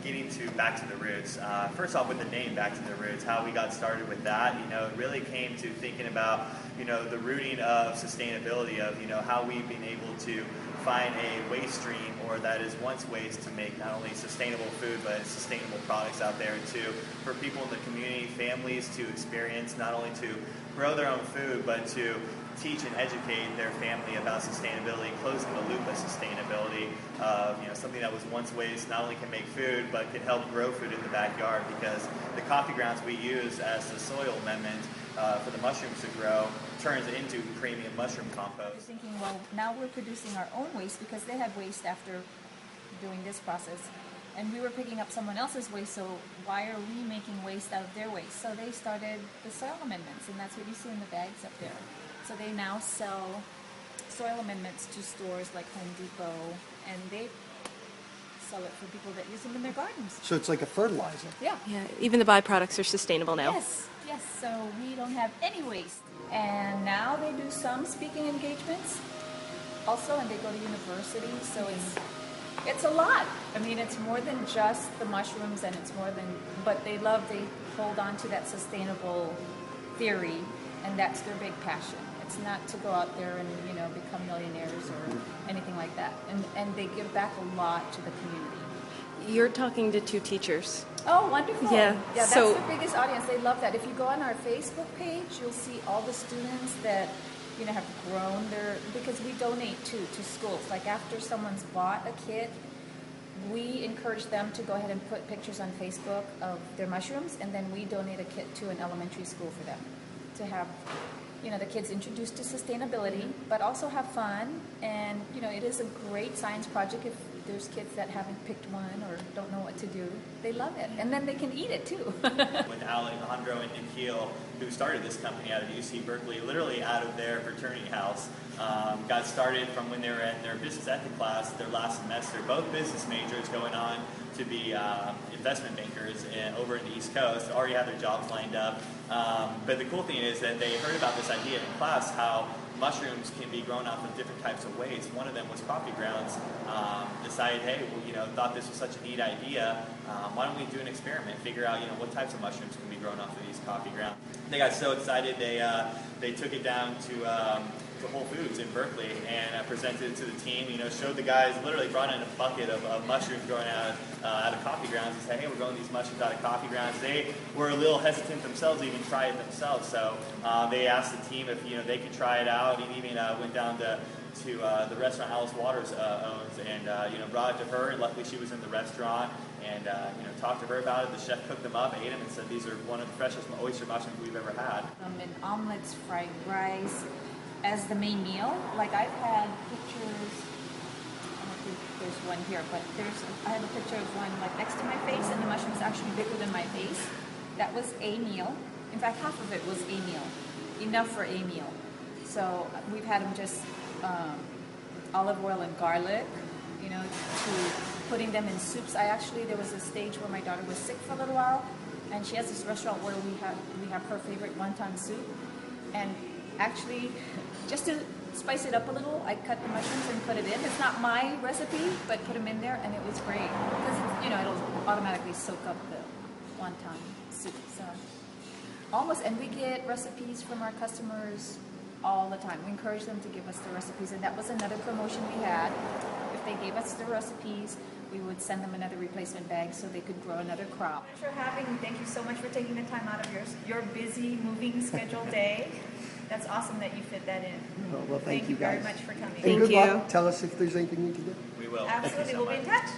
getting to back to the roots. First off, with the name Back to the Roots, how we got started with that, it really came to thinking about, the rooting of sustainability, of, how we've been able to find a waste stream, or that is once waste, to make not only sustainable food, but sustainable products out there for people in the community, families to experience, not only to grow their own food, but to teach and educate their family about sustainability, closing the loop of sustainability of something that was once waste not only can make food, but can help grow food in the backyard, because the coffee grounds we use as the soil amendment for the mushrooms to grow turns into premium mushroom compost. You're thinking, well, now we're producing our own waste, because they had waste after doing this process, and we were picking up someone else's waste, so why are we making waste out of their waste? So they started the soil amendments, and that's what you see in the bags up there. So they now sell soil amendments to stores like Home Depot, and they sell it for people that use them in their gardens. So it's like a fertilizer. Yeah. Yeah, even the byproducts are sustainable now. Yes, so we don't have any waste. And now they do some speaking engagements also, and they go to universities, so it's a lot. I mean, it's more than just the mushrooms, and it's more than, but they hold on to that sustainable theory, and that's their big passion. It's not to go out there and, become millionaires or anything like that. And they give back a lot to the community. You're talking to 2 teachers. Oh, wonderful. Yeah. That's the biggest audience. They love that. If you go on our Facebook page, you'll see all the students that, have grown because we donate to schools. Like after someone's bought a kit, we encourage them to go ahead and put pictures on Facebook of their mushrooms, and then we donate a kit to an elementary school for them to have, the kids introduced to sustainability, but also have fun. And, it is a great science project. If there's kids that haven't picked one or don't know what to do, they love it. And then they can eat it too. When Alejandro and Nikhil, who started this company out of UC Berkeley, literally out of their fraternity house, got started from when they were in their business ethics class, their last semester, both business majors going on to be investment bankers over in the East Coast, already had their jobs lined up. But the cool thing is that they heard about this idea in class, how mushrooms can be grown off of different types of waste. One of them was coffee grounds. Decided, hey, thought this was such a neat idea. Why don't we do an experiment, figure out, what types of mushrooms can be grown off of these coffee grounds. They got so excited, they took it down to Whole Foods in Berkeley and presented it to the team. Showed the guys, literally brought in a bucket of mushrooms growing out of coffee grounds, and said, hey, we're growing these mushrooms out of coffee grounds. They were a little hesitant themselves to even try it themselves, so they asked the team if they could try it out, and even went down to the restaurant Alice Waters owns, and brought it to her. And luckily, she was in the restaurant, and talked to her about it. The chef cooked them up, ate them, and said these are one of the freshest oyster mushrooms we've ever had. And omelets, fried rice as the main meal. Like I've had pictures. I don't think there's one here, but I have a picture of one like next to my face, and the mushroom is actually bigger than my face. That was a meal. In fact, half of it was a meal, enough for a meal. So we've had them just olive oil and garlic, to putting them in soups. There was a stage where my daughter was sick for a little while, and she has this restaurant where we have her favorite wonton soup, and actually, just to spice it up a little, I cut the mushrooms and put it in. It's not my recipe, but put them in there, and it was great because it'll automatically soak up the wonton soup. So and we get recipes from our customers all the time. We encourage them to give us the recipes, and that was another promotion we had. If they gave us the recipes, we would send them another replacement bag so they could grow another crop. Thanks for having me. Thank you so much for taking the time out of your busy moving schedule day. That's awesome that you fit that in. Well, thank you guys very much for coming. And Thank good you. luck. Tell us if there's anything you can do. We will. Absolutely. Thank you so We'll be much. in touch.